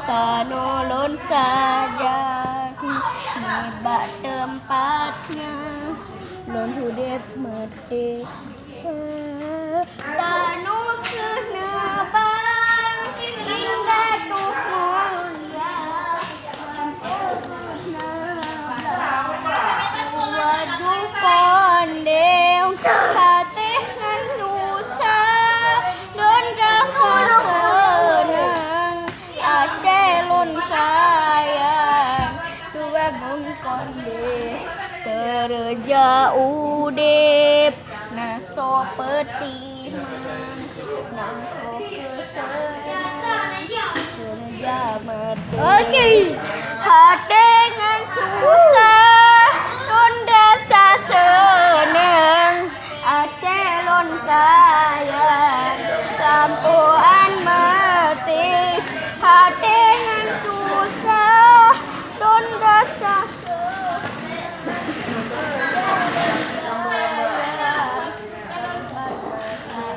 Tanolon saja Nibak tempatnya Lon hudip merdeka Tanu kena bang Indah tuh mulia Waduh kondem Hati ngan susah Don rasa senang Aceh lon sayang Dua mun konde Terja udip Naso peti Naso kesenang Terja merdeka Hati ngan susah Don rasa senang Aceh lon sayang Sampuan mati Hati ngan susah